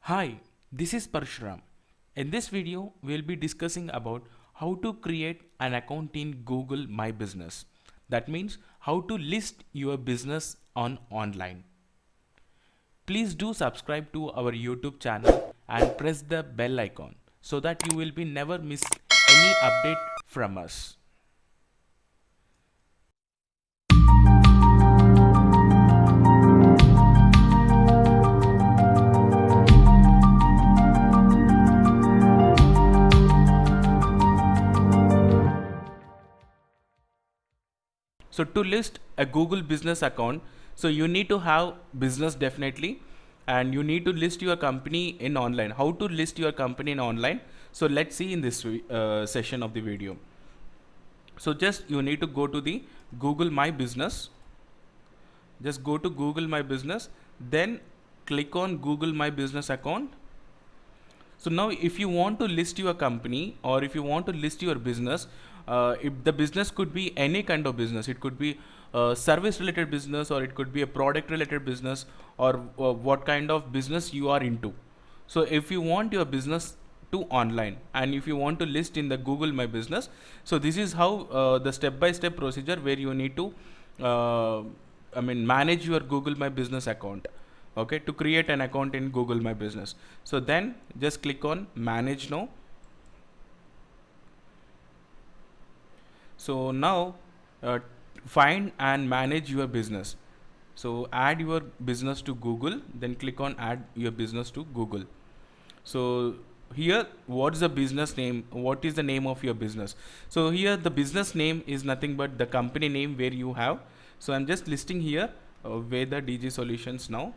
Hi, this is Parshuram. In this video, we'll be discussing about how to create an account in Google My Business. That means how to list your business on online. Please do subscribe to our YouTube channel and press the bell icon so that you will be never miss any update from us. So to list a Google business account, so you need to have business definitely, and you need to list your company in online. How to list your company in online? So let's see in this session of the video. So just you need to go to the Google My Business. Just go to Google My Business, then click on Google My Business account. So now if you want to list your company or if you want to list your business, if the business could be any kind of business, it could be a service related business or it could be a product related business or what kind of business you are into. So if you want your business to online and if you want to list in the Google My Business, so this is how the step by step procedure where you need to uh, manage your Google My Business account. Okay, to create an account in Google My Business. So then just click on manage now. So now uh, find and manage your business. So add your business to Google, then click on add your business to Google. So here, what's the business name? What is the name of your business? So here the business name is nothing but the company name where you have. So I'm just listing here Veda DG Solutions now,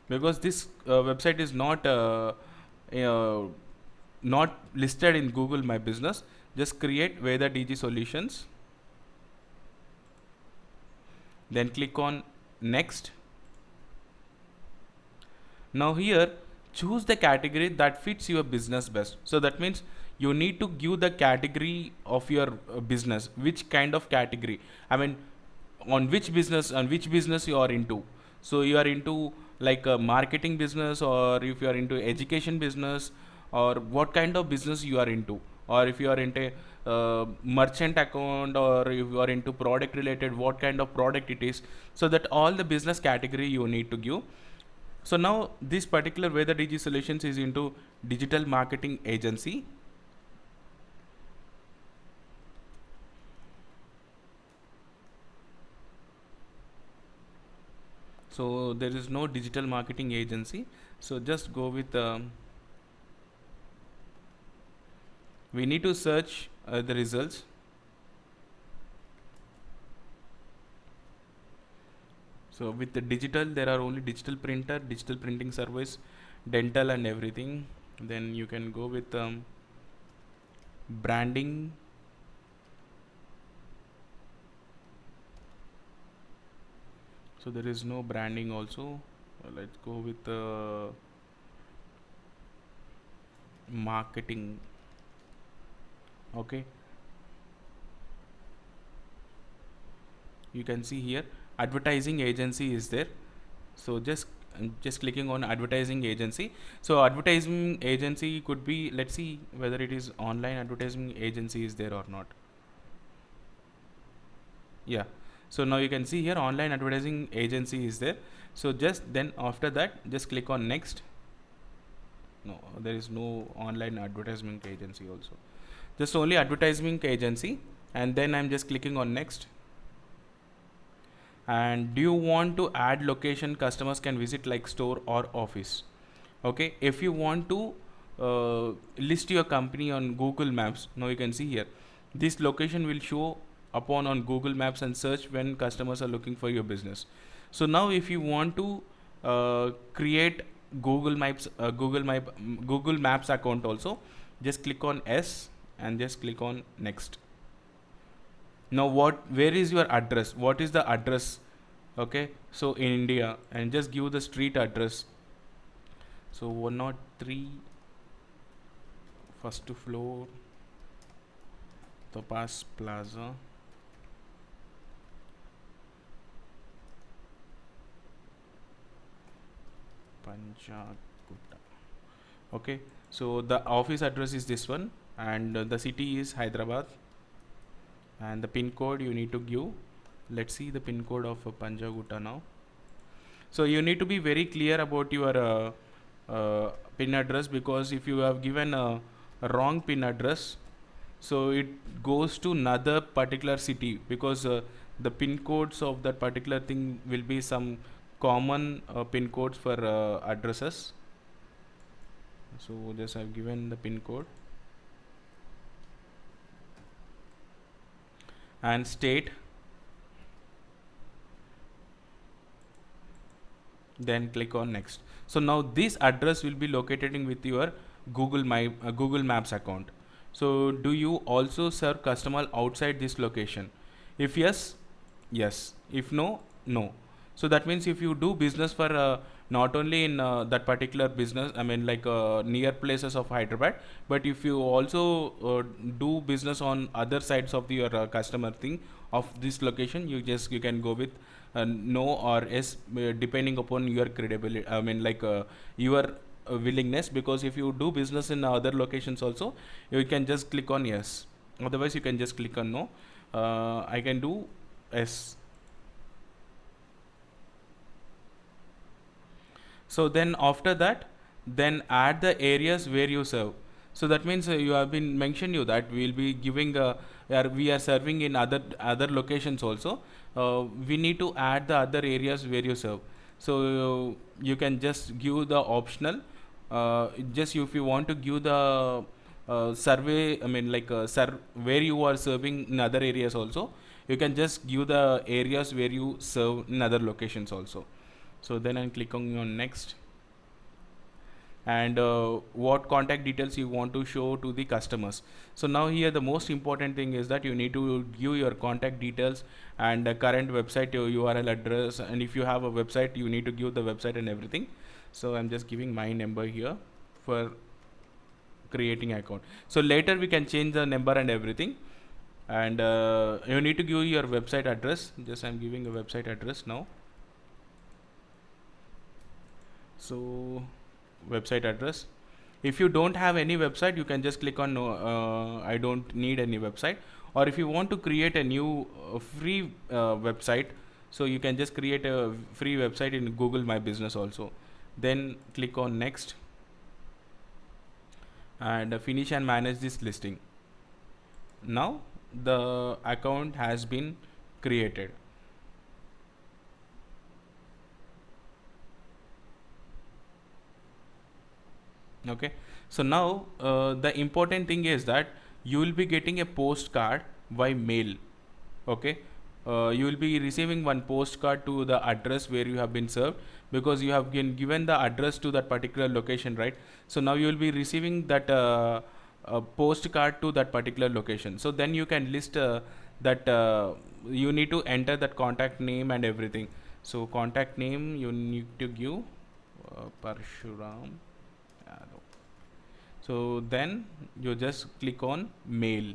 because this website is uh, not listed in Google My Business. Just create Veda DG Solutions, then click on next. Now here choose the category that fits your business best. So that means you need to give the category of your business, which kind of category, I mean, on which business you are into. So you are into like a marketing business, or if you are into education business, or what kind of business you are into, or if you are into merchant account, or if you are into product related, what kind of product it is. So that all the business category you need to give. So now this particular Veda DG Solutions is into digital marketing agency. So there is no digital marketing agency. So just go with we need to search the results. So with the digital, there are only digital printer, digital printing service, dental and everything. Then you can go with branding. So there is no branding also. Let's go with marketing. Okay, you can see here advertising agency is there. So just clicking on advertising agency. So advertising agency could be, let's see whether it is online advertising agency is there or not. Yeah, so now you can see here online advertising agency is there. So just then after that just click on next. No, there is no online advertisement agency also, just only advertising agency. And then I'm just clicking on next. And do you want to add location customers can visit, like store or office? Okay, if you want to list your company on Google Maps, now you can see here this location will show upon on Google Maps and search when customers are looking for your business. So now if you want to create Google Maps account also, just click on S and just click on next. Now where is your address? What is the address? Okay, so in India, and just give the street address. So 103 first floor, Topaz Plaza. Panchagutta. Okay, so the office address is this one, and the city is Hyderabad, and the pin code you need to give. Let's see the pin code of Panchagutta now. So you need to be very clear about your pin address, because if you have given a wrong pin address, so it goes to another particular city, because the pin codes of that particular thing will be some common pin codes for addresses. So just I've given the pin code and state, then click on next. So now this address will be located in with your Google Maps account. So do you also serve customer outside this location? If yes, yes. If no, no. So that means if you do business for not only in that particular business, I mean like near places of Hyderabad, but if you also do business on other sides of your customer thing of this location, you can go with no or yes, depending upon your credibility. I mean like your willingness, because if you do business in other locations also, you can just click on yes. Otherwise, you can just click on no. I can do yes. So then after that, then add the areas where you serve. So that means you have been mentioned you that we will be giving we are serving in other locations also. We need to add the other areas where you serve. So you can just give the optional. Just if you want to give the survey, I mean like where you are serving in other areas also, you can just give the areas where you serve in other locations also. So then I'm clicking on next, and what contact details you want to show to the customers. So now here the most important thing is that you need to give your contact details and current website, your URL address, and if you have a website you need to give the website and everything. So I'm just giving my number here for creating account. So later we can change the number and everything, and you need to give your website address. Just I'm giving a website address now. So website address, if you don't have any website, you can just click on no, I don't need any website. Or if you want to create a new free website, so you can just create a free website in Google My Business also. Then click on next, and finish and manage this listing. Now the account has been created. Okay, so now the important thing is that you will be getting a postcard by mail. Okay, you will be receiving one postcard to the address where you have been served, because you have been given the address to that particular location, right? So now you will be receiving that postcard to that particular location. So then you can list that you need to enter that contact name and everything. So contact name you need to give Parshuram Yadav. So then you just click on mail.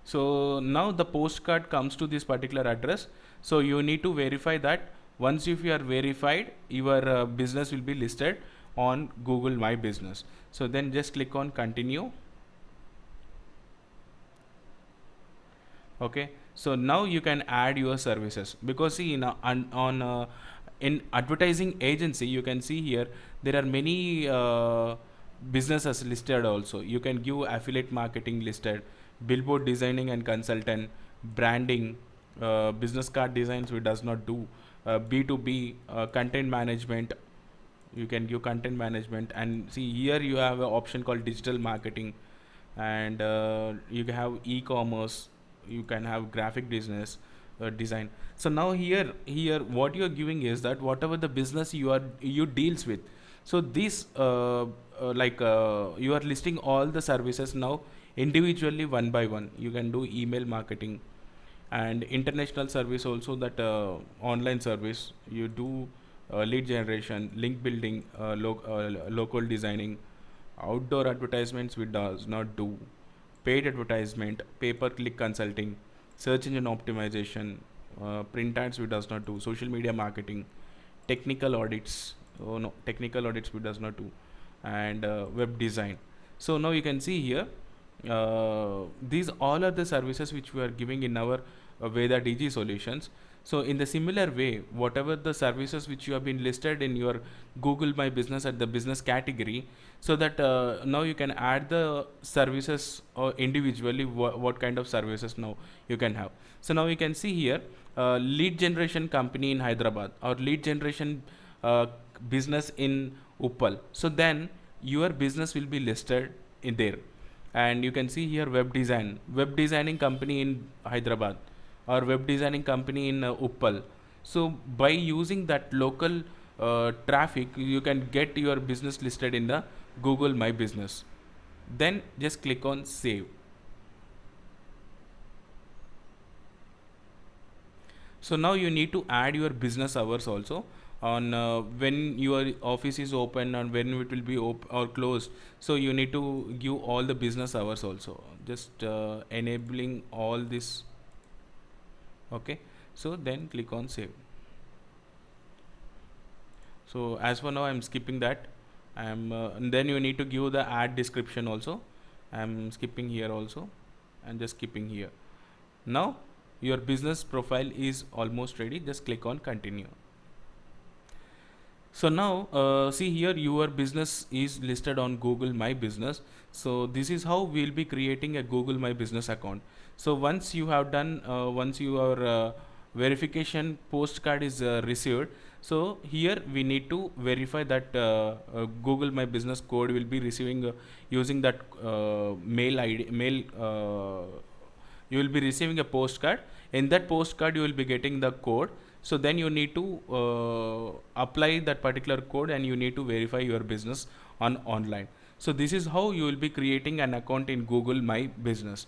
So now the postcard comes to this particular address. So you need to verify that. Once if you are verified, your business will be listed on Google My Business. So then just click on continue. Okay, so now you can add your services, because see in advertising agency you can see here there are many businesses listed also. You can give affiliate marketing listed, billboard designing and consultant, branding, business card designs we does not do, B2B, content management. You can give content management, and see here you have an option called digital marketing, and you can have e-commerce, you can have graphic business, design. So now here what you are giving is that whatever the business you deals with, so this you are listing all the services now individually one by one. You can do email marketing and international service also, that online service you do, lead generation, link building, local designing, outdoor advertisements we does not do, paid advertisement, pay per click consulting, search engine optimization, print ads we does not do, social media marketing, technical audits, oh no, technical audits we does not do, and web design. So now you can see here, these all are the services which we are giving in our Veda DG solutions. So in the similar way, whatever the services which you have been listed in your Google My Business at the business category, so that now you can add the services individually, what kind of services now you can have. So now you can see here, lead generation company in Hyderabad, or lead generation business in Uppal. So then your business will be listed in there. And you can see here web designing company in Hyderabad, or web designing company in Uppal. So by using that local traffic, you can get your business listed in the Google My Business. Then just click on save. So now you need to add your business hours also on when your office is open and when it will be or closed. So you need to give all the business hours also, just enabling all this. Okay, so then click on save. So as for now I'm skipping that. And then you need to give the ad description also. I'm skipping here also, and just skipping here. Now your business profile is almost ready, just click on continue. So now see here, your business is listed on Google My Business. So this is how we'll be creating a Google My Business account. So once you have done, once your verification postcard is received, so here we need to verify that Google My Business code will be receiving using that mail ID, you will be receiving a postcard. In that postcard you will be getting the code. So then you need to apply that particular code, and you need to verify your business on online. So this is how you will be creating an account in Google My Business.